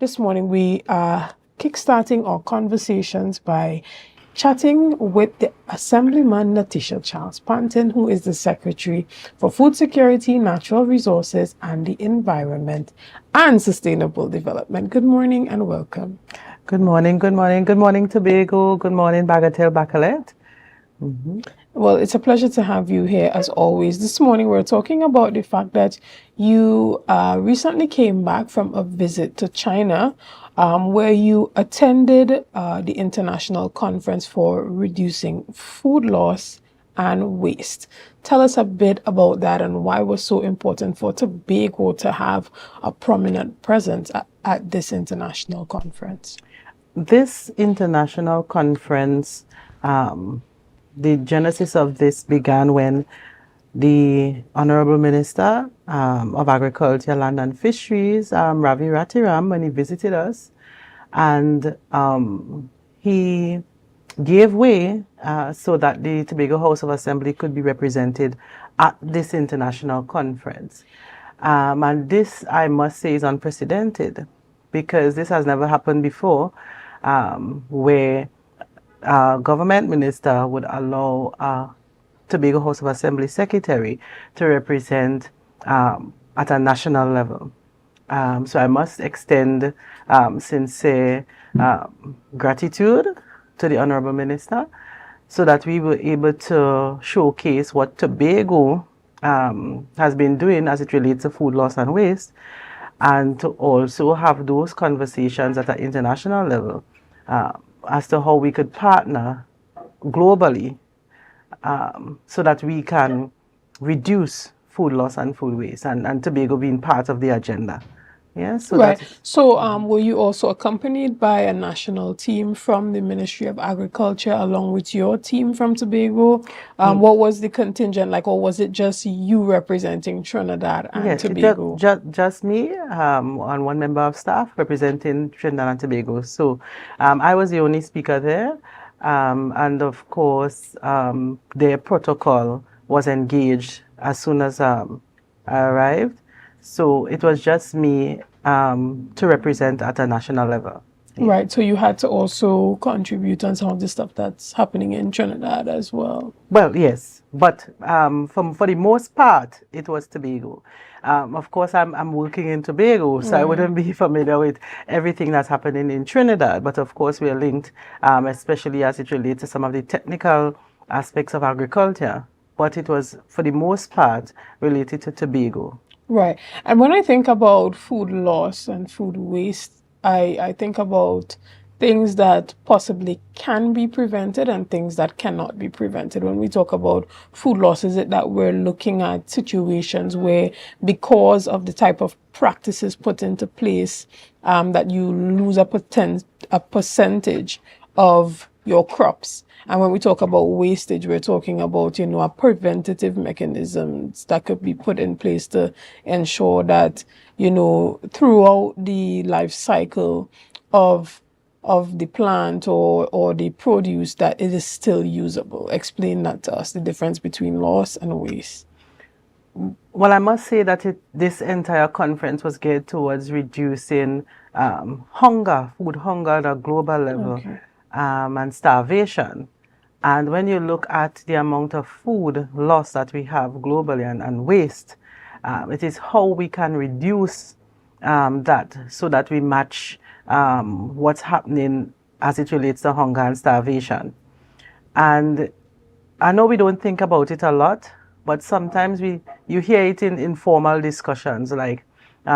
This morning we are kickstarting our conversations by chatting with the Assemblyman Natisha Charles-Pantin, who is the Secretary for Food Security, Natural Resources and the Environment and Sustainable Development. Good morning and welcome. Good morning, good morning, good morning, Tobago. Good morning, Bagatelle Bacalet. Well, it's a pleasure to have you here as always. This morning we're talking about the fact that you recently came back from a visit to China where you attended the International Conference for Reducing Food Loss and Waste. Tell us a bit about that and why it was so important for Tobago to have a prominent presence at this international conference. This international conference, the genesis of this began when the Honorable Minister of Agriculture, Land and Fisheries, Ravi Ratiram, when he visited us, and he gave way so that the Tobago House of Assembly could be represented at this international conference. And this, I must say, is unprecedented because this has never happened before, where government minister would allow Tobago House of Assembly secretary to represent at a national level. So I must extend sincere gratitude to the Honorable Minister so that we were able to showcase what Tobago has been doing as it relates to food loss and waste, and to also have those conversations at an international level as to how we could partner globally so that we can reduce food loss and food waste, and Tobago being part of the agenda. Yeah, so right. So were you also accompanied by a national team from the Ministry of Agriculture along with your team from Tobago? What was the contingent like, or was it just you representing Trinidad and Tobago? Just me and one member of staff representing Trinidad and Tobago. So I was the only speaker there. And of course, their protocol was engaged as soon as I arrived. So it was just me to represent at a national level. Yeah. Right. So you had to also contribute on some of the stuff that's happening in Trinidad as well. Well, yes, but for the most part, it was Tobago. Of course, I'm working in Tobago, so I wouldn't be familiar with everything that's happening in Trinidad. But of course, we are linked, especially as it relates to some of the technical aspects of agriculture. But it was, for the most part, related to Tobago. Right. And when I think about food loss and food waste, I think about things that possibly can be prevented and things that cannot be prevented. When we talk about food loss, is it that we're looking at situations where, because of the type of practices put into place, that you lose a percentage of your crops? And when we talk about wastage, we're talking about, a preventative mechanisms that could be put in place to ensure that, throughout the life cycle of the plant or the produce, that it is still usable. Explain that to us, the difference between loss and waste. Well, I must say that this entire conference was geared towards reducing hunger, food hunger at a global level, and starvation. And when you look at the amount of food loss that we have globally and waste, it is how we can reduce that so that we match what's happening as it relates to hunger and starvation. And I know we don't think about it a lot, but sometimes you hear it in informal discussions, like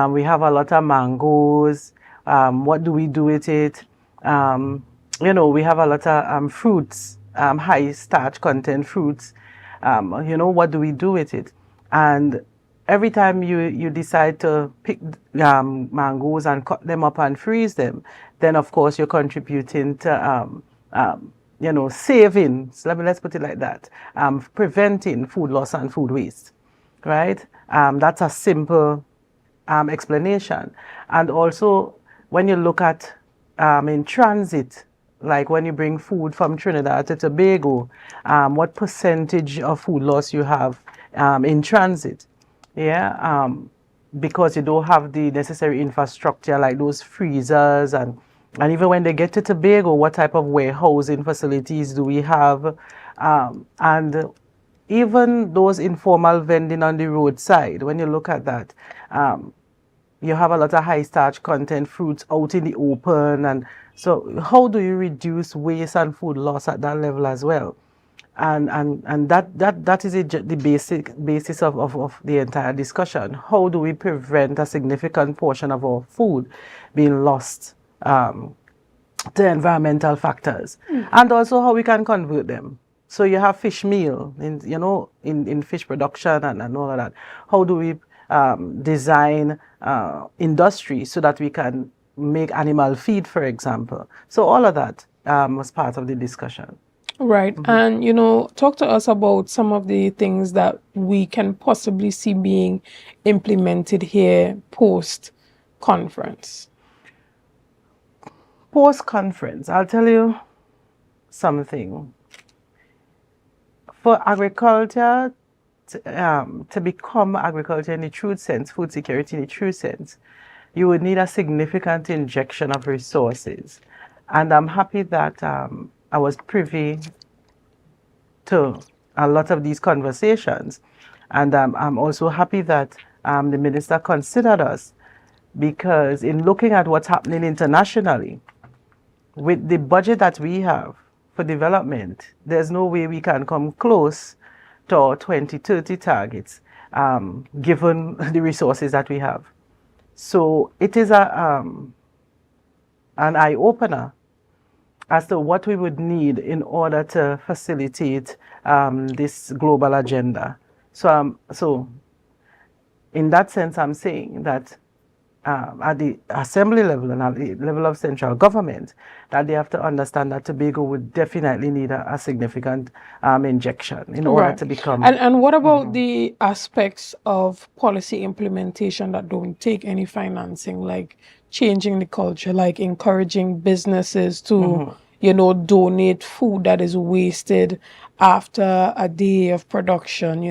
we have a lot of mangoes, what do we do with it? We have a lot of fruits, high starch content fruits, what do we do with it? And every time you decide to pick mangoes and cut them up and freeze them, then of course you're contributing to savings, let's put it like that, preventing food loss and food waste, right? That's a simple explanation. And also, when you look at in transit, like when you bring food from Trinidad to Tobago, what percentage of food loss you have in transit? Yeah. because you don't have the necessary infrastructure like those freezers, and even when they get to Tobago, what type of warehousing facilities do we have? And even those informal vending on the roadside, when you look at that, you have a lot of high starch content fruits out in the open. And so how do you reduce waste and food loss at that level as well? And that is the basic basis of the entire discussion. How do we prevent a significant portion of our food being lost to environmental factors, and also how we can convert them? So you have fish meal in fish production and all of that. How do we design industry so that we can make animal feed, for example? So all of that was part of the discussion. Right. And, talk to us about some of the things that we can possibly see being implemented here post-conference. Post-conference, I'll tell you something. For agriculture to become agriculture in the true sense, food security in the true sense, you would need a significant injection of resources. And I'm happy that I was privy to a lot of these conversations. And I'm also happy that the minister considered us, because in looking at what's happening internationally, with the budget that we have for development, there's no way we can come close to our 2030 targets, given the resources that we have. So it is an eye-opener as to what we would need in order to facilitate this global agenda. So in that sense, I'm saying that at the assembly level and at the level of central government, that they have to understand that Tobago would definitely need a significant injection in order to become... And what about the aspects of policy implementation that don't take any financing, like changing the culture, like encouraging businesses to, donate food that is wasted after a day of production?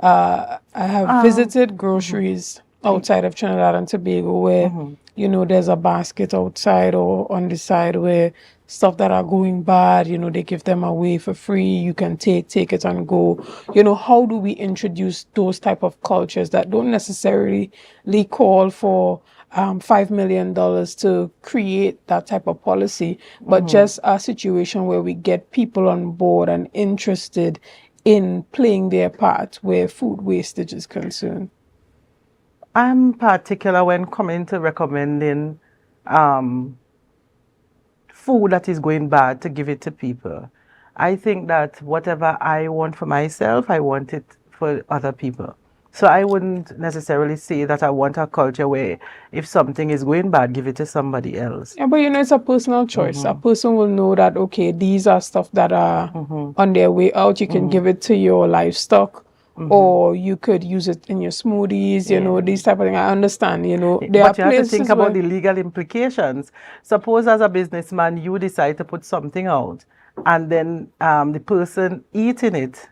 I have visited groceries outside of Trinidad and Tobago where, there's a basket outside or on the side where stuff that are going bad, they give them away for free. You can take it and go. How do we introduce those type of cultures that don't necessarily call for $5 million to create that type of policy, but just a situation where we get people on board and interested in playing their part where food wastage is concerned? I'm particular when coming to recommending food that is going bad to give it to people. I think that whatever I want for myself, I want it for other people. So I wouldn't necessarily say that I want a culture where if something is going bad, give it to somebody else. Yeah, but it's a personal choice. A person will know that, okay, these are stuff that are on their way out. You can give it to your livestock, or you could use it in your smoothies, these type of things. I understand, there but are you have to think where... about the legal implications. Suppose as a businessman, you decide to put something out, and then the person eating it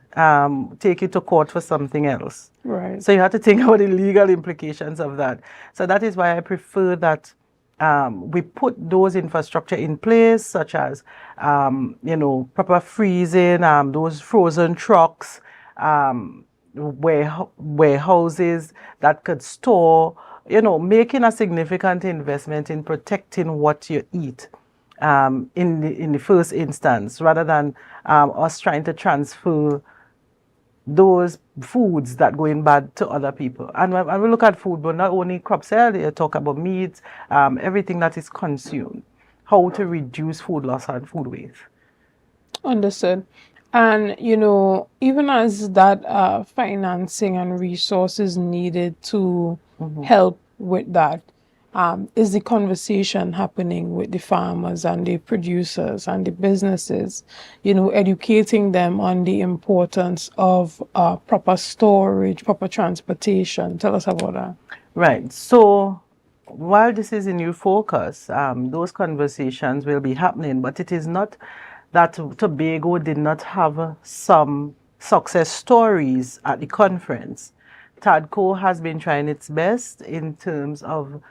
take you to court for something else. Right. So you have to think about the legal implications of that. So that is why I prefer that we put those infrastructure in place, such as proper freezing, those frozen trucks, warehouses that could store, making a significant investment in protecting what you eat in the first instance, rather than us trying to transfer those foods that going bad to other people. And when we look at food, but not only crops, they talk about meat, everything that is consumed, how to reduce food loss and food waste. Understood. And, even as that financing and resources needed to help with that, is the conversation happening with the farmers and the producers and the businesses, educating them on the importance of proper storage, proper transportation? Tell us about that. Right. So while this is a new focus, those conversations will be happening, but it is not that Tobago did not have some success stories at the conference TADCO has been trying its best in terms of,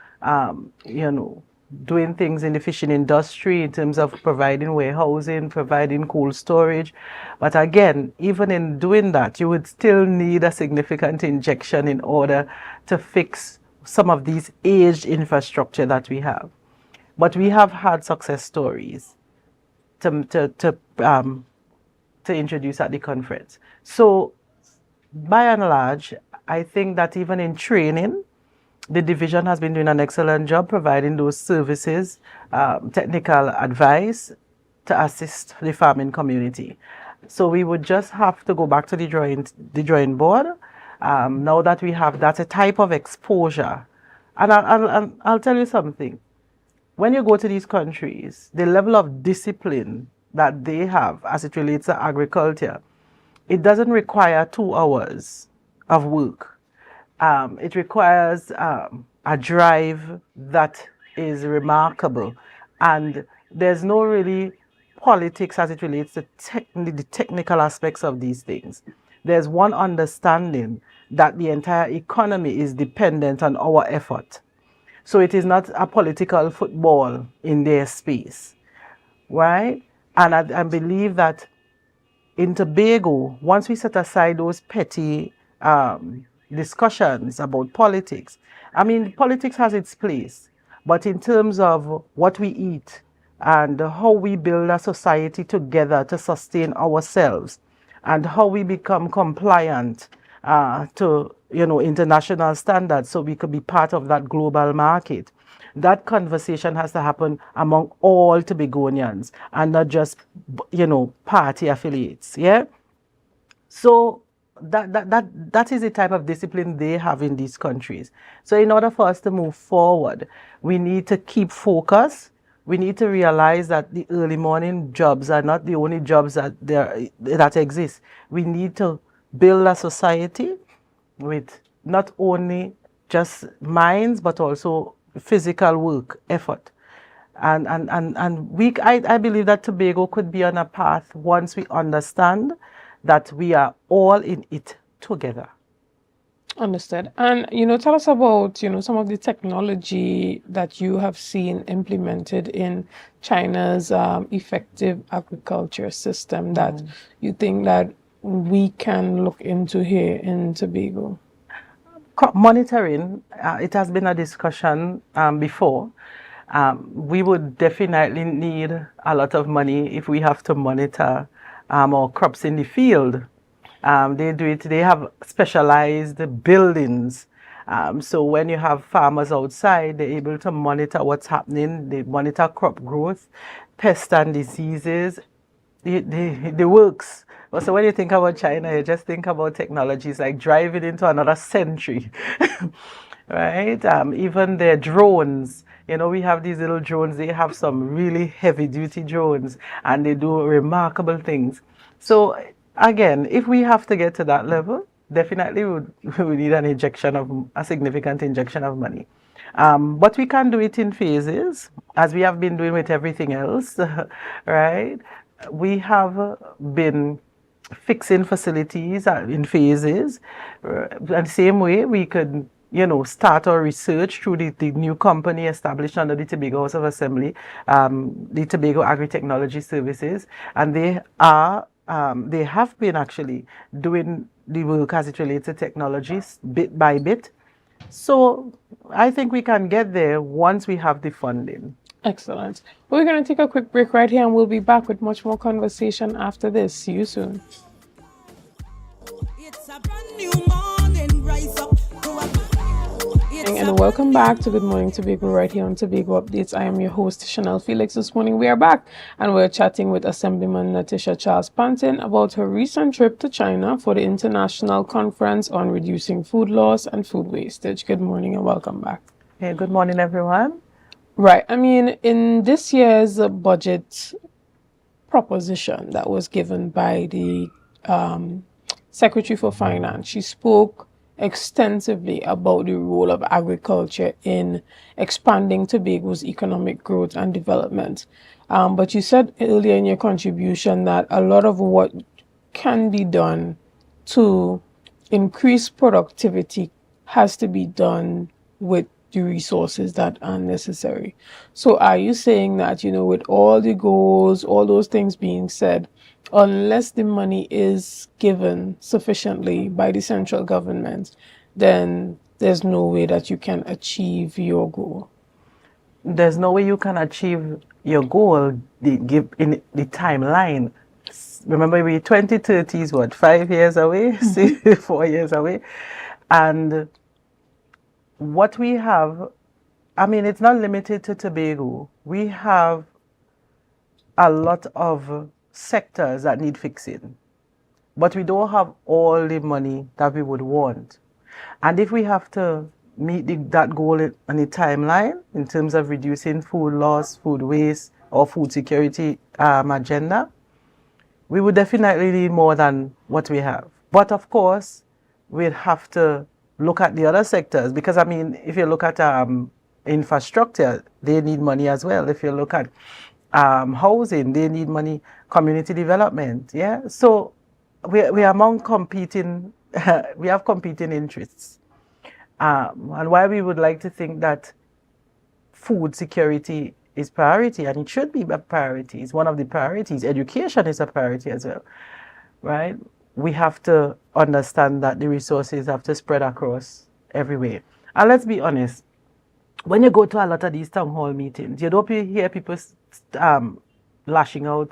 doing things in the fishing industry, in terms of providing warehousing, providing cold storage. But again, even in doing that, you would still need a significant injection in order to fix some of these aged infrastructure that we have. But we have had success stories to introduce at the conference. So by and large, I think that even in training, the division has been doing an excellent job providing those services, technical advice to assist the farming community. So we would just have to go back to the drawing board. Now that we have that type of exposure, and I'll tell you something. When you go to these countries, the level of discipline that they have as it relates to agriculture, it doesn't require 2 hours of work. It requires a drive that is remarkable, and there's no really politics as it relates to the technical aspects of these things. There's one understanding that the entire economy is dependent on our effort. So it is not a political football in their space, right? And I believe that in Tobago, once we set aside those petty discussions about politics, I mean, politics has its place, but in terms of what we eat and how we build a society together to sustain ourselves and how we become compliant to international standards so we could be part of that global market, that conversation has to happen among all Tobagonians and not just party affiliates. Yeah. So that is the type of discipline they have in these countries. So in order for us to move forward, we need to keep focus. We need to realize that the early morning jobs are not the only jobs that exist. We need to build a society with not only just minds but also physical work, effort. And I believe that Tobago could be on a path once we understand that we are all in it together. Understood. And, tell us about, some of the technology that you have seen implemented in China's effective agriculture system that you think that we can look into here in Tobago. Crop monitoring, it has been a discussion before. We would definitely need a lot of money if we have to monitor our crops in the field. They have specialized buildings. So when you have farmers outside, they're able to monitor what's happening. They monitor crop growth, pests and diseases, the works. So when you think about China, you just think about technologies like driving into another century, right? Even their drones. We have these little drones. They have some really heavy-duty drones, and they do remarkable things. So again, if we have to get to that level, definitely we need a significant injection of money. But we can do it in phases, as we have been doing with everything else, right? We have been fixing facilities in phases. And same way, we could start our research through the new company established under the Tobago House of Assembly, the Tobago Agri-Technology Services, and they have been actually doing the work as it relates to technologies bit by bit. So I think we can get there once we have the funding. Excellent. We're going to take a quick break right here and we'll be back with much more conversation after this. See you soon. It's a brand new morning, rise up. And welcome back to Good Morning Tobago right here on Tobago Updates. I am your host, Shenell Felix. This morning we are back and we're chatting with Assemblyman Natisha Charles-Pantin about her recent trip to China for the International Conference on Reducing Food Loss and Food Wastage. Good morning and welcome back. Hey, good morning, everyone. Right. I mean, in this year's budget proposition that was given by the Secretary for Finance, she spoke extensively about the role of agriculture in expanding Tobago's economic growth and development. But you said earlier in your contribution that a lot of what can be done to increased productivity has to be done with the resources that are necessary. So are you saying that, with all the goals, all those things being said, unless the money is given sufficiently by the central government, then there's no way that you can achieve your goal? There's no way you can achieve your goal give in the timeline. Remember, 2030 is what, 5 years away, 4 years away, and what we have, I mean, it's not limited to Tobago. We have a lot of sectors that need fixing, but we don't have all the money that we would want. And if we have to meet that goal on the timeline in terms of reducing food loss, food waste, or food security agenda, we would definitely need more than what we have. But of course, we'd have to look at the other sectors, because I mean, if you look at infrastructure, they need money as well. If you look at housing, they need money, community development, yeah? So we are among competing, we have competing interests. And why we would like to think that food security is priority, and it should be a priority. It's one of the priorities. Education is a priority as well, right? We have to understand that the resources have to spread across everywhere. And let's be honest, when you go to a lot of these town hall meetings, you don't hear people lashing out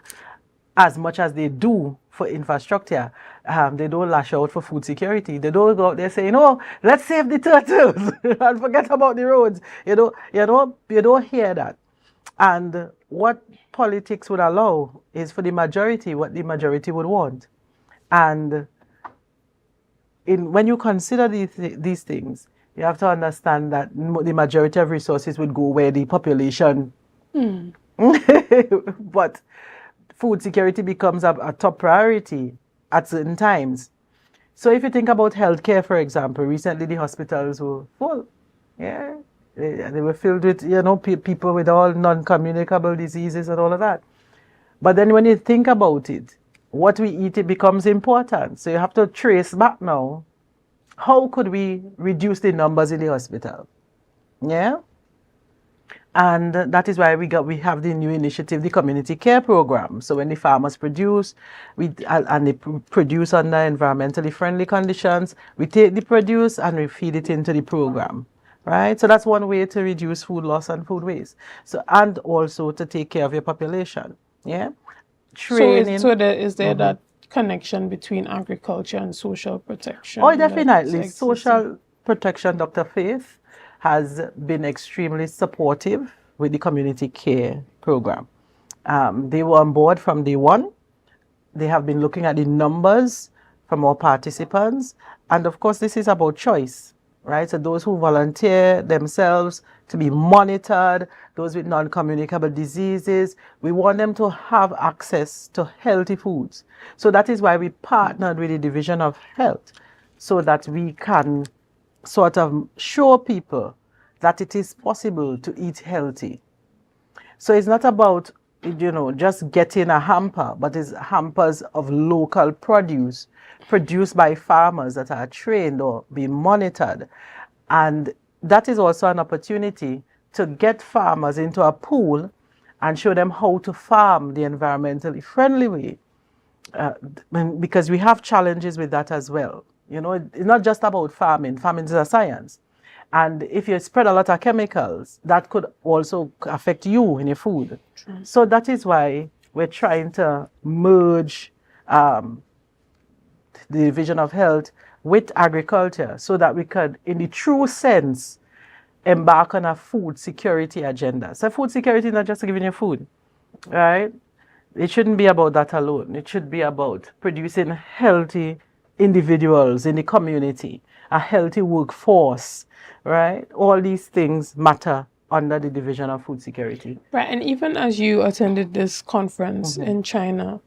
as much as they do for infrastructure. They don't lash out for food security. They don't go out there saying, "Oh, let's save the turtles and forget about the roads." You don't hear that. And what politics would allow is for the majority, what the majority would want. And when you consider these things, you have to understand that the majority of resources would go where the population. But food security becomes a top priority at certain times. So if you think about healthcare, for example, recently the hospitals were full. Yeah, they were filled with people with all non-communicable diseases and all of that. But then when you think about it, what we eat, it becomes important. So you have to trace back now. How could we reduce the numbers in the hospital? Yeah. And that is why we have the new initiative, the community care program. So when the farmers produce, and they produce under environmentally friendly conditions, we take the produce and we feed it into the program, right? So that's one way to reduce food loss and food waste. So, and also to take care of your population, yeah. Training. So is there that connection between agriculture and social protection? Oh, definitely. Social protection, Dr. Faith has been extremely supportive with the community care program. They were on board from day one. They have been looking at the numbers from our participants. And of course, this is about choice, right? So those who volunteer themselves to be monitored, those with non-communicable diseases, we want them to have access to healthy foods. So that is why we partnered with the Division of Health, so that we can sort of show people that it is possible to eat healthy. So it's not about, just getting a hamper, but it's hampers of local produce produced by farmers that are trained or being monitored. And that is also an opportunity to get farmers into a pool and show them how to farm the environmentally friendly way. Because we have challenges with that as well. It's not just about farming. Farming is a science. And if you spread a lot of chemicals, that could also affect you in your food. True. So that is why we're trying to merge the Division of Health with agriculture, so that we could, in the true sense, embark on a food security agenda. So food security is not just giving you food, right? It shouldn't be about that alone. It should be about producing healthy individuals in the community, a healthy workforce, right? All these things matter under the Division of Food Security. Right, and even as you attended this conference in China,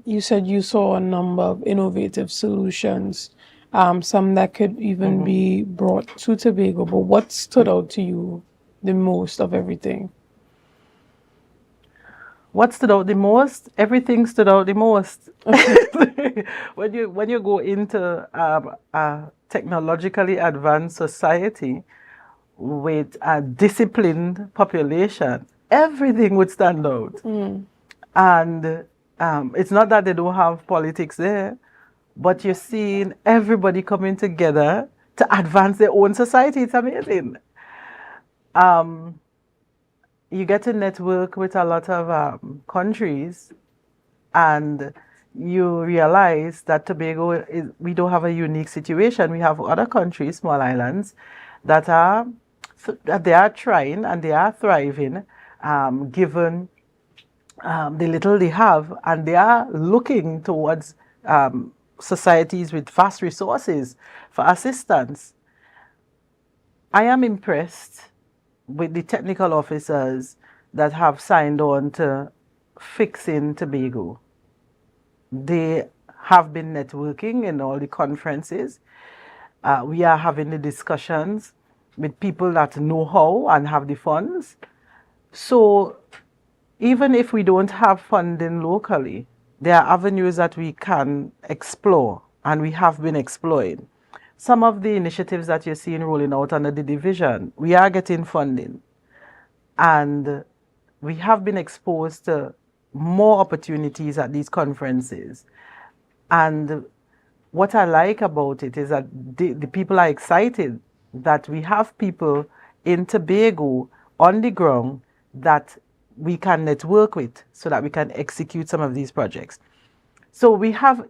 you said you saw a number of innovative solutions, some that could even be brought to Tobago. But what stood out to you the most of everything? What stood out the most? Everything stood out the most. When you go into a technologically advanced society with a disciplined population, everything would stand out. And it's not that they don't have politics there, but you're seeing everybody coming together to advance their own society. It's amazing. Um, you get to network with a lot of countries, and you realize that Tobago is, we don't have a unique situation. We have other countries, small islands, that are that they are trying and they are thriving, given the little they have, and they are looking towards societies with vast resources for assistance. I am impressed with the technical officers that have signed on to fixing Tobago. They have been networking in all the conferences. We are having the discussions with people that know how and have the funds. So even if we don't have funding locally, there are avenues that we can explore, and we have been exploring. Some of the initiatives that you're seeing rolling out under the division, we are getting funding, and we have been exposed to more opportunities at these conferences. And what I like about it is that the people are excited that we have people in Tobago on the ground that we can network with so that we can execute some of these projects. So we have,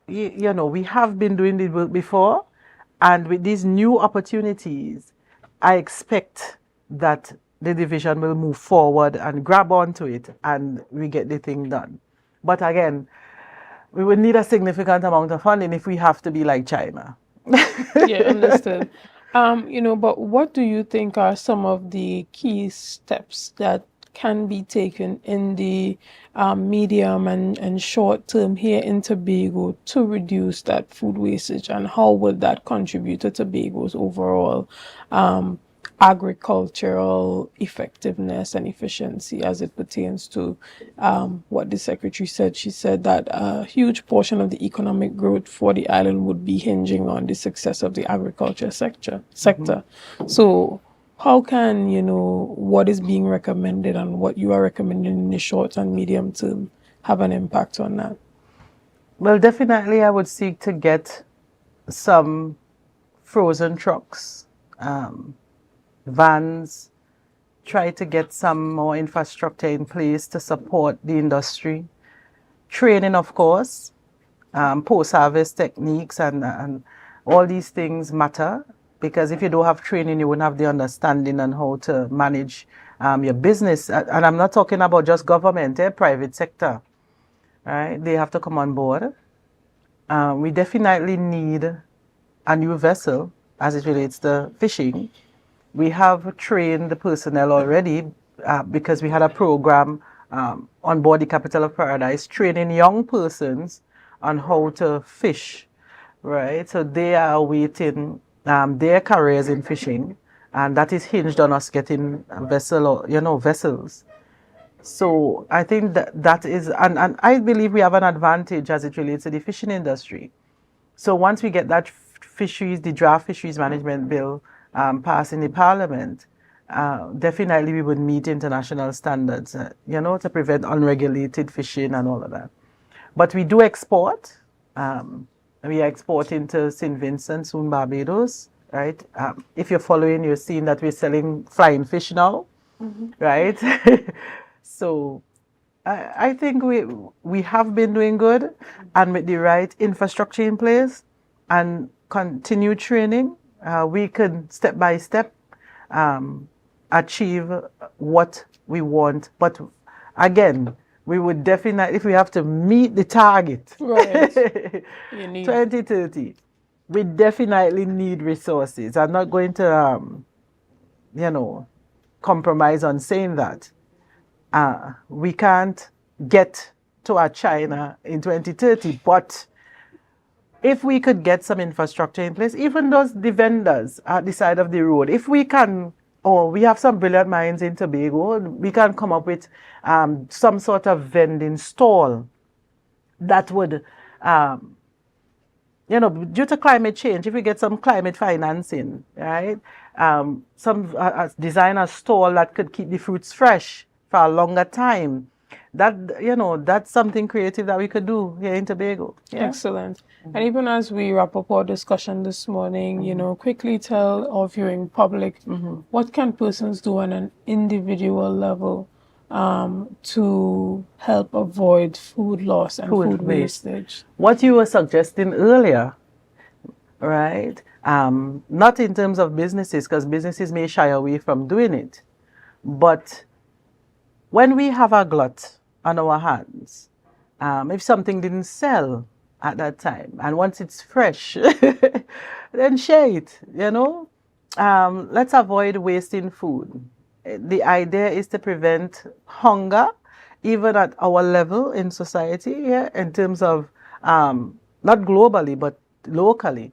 we have been doing the work before, and with these new opportunities, I expect that the division will move forward and grab onto it, and we get the thing done. But again, we would need a significant amount of funding if we have to be like China. Yeah, understood. But what do you think are some of the key steps that can be taken in the medium and short term here in Tobago to reduce that food wastage, and how will that contribute to Tobago's overall agricultural effectiveness and efficiency as it pertains to what the secretary said? She said that a huge portion of the economic growth for the island would be hinging on the success of the agriculture sector. So how can, what is being recommended and what you are recommending in the short and medium term have an impact on that? Well, definitely I would seek to get some frozen trucks, vans, try to get some more infrastructure in place to support the industry. Training, of course, post-harvest techniques and all these things matter, because if you don't have training, you won't have the understanding on how to manage your business. And I'm not talking about just government, private sector, right? They have to come on board. We definitely need a new vessel as it relates to fishing. We have trained the personnel already because we had a program on board the Capital of Paradise, training young persons on how to fish, right? So they are awaiting their careers in fishing, and that is hinged on us getting a vessel or, vessels. So I think that is, and I believe we have an advantage as it relates to the fishing industry. So once we get that the draft fisheries management bill passed in the parliament, definitely we would meet international standards, to prevent unregulated fishing and all of that. But we do export. We are exporting to St. Vincent, soon Barbados, right? If you're following, you're seeing that we're selling flying fish now, right? So I think we have been doing good, and with the right infrastructure in place and continued training, we could step by step achieve what we want. But again, we would definitely, if we have to meet the target, Right. 2030, we definitely need resources. I'm not going to, compromise on saying that. We can't get to our China in 2030, but if we could get some infrastructure in place, even the vendors at the side of the road, if we can or we have some brilliant minds in Tobago, we can come up with some sort of vending stall that would, due to climate change, if we get some climate financing, right, design a stall that could keep the fruits fresh for a longer time. That's something creative that we could do here in Tobago. Yeah? Excellent. And even as we wrap up our discussion this morning, quickly tell our viewing public what can persons do on an individual level to help avoid food loss and food wastage. What you were suggesting earlier, right? Not in terms of businesses, because businesses may shy away from doing it. But when we have a glut on our hands, if something didn't sell at that time, and once it's fresh, then share it, Let's avoid wasting food. The idea is to prevent hunger, even at our level in society, in terms of, not globally, but locally.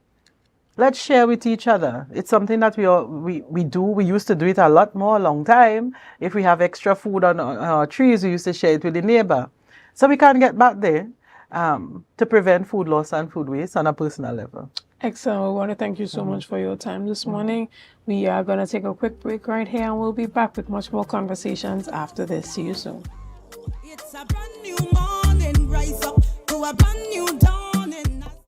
Let's share with each other. It's something that we do. We used to do it a lot more, a long time. If we have extra food on our trees, we used to share it with the neighbor. So we can get back there to prevent food loss and food waste on a personal level. Excellent. We want to thank you so much for your time this morning. We are going to take a quick break right here, and we'll be back with much more conversations after this. See you soon. It's a brand new morning, rise up to a brand new dawn.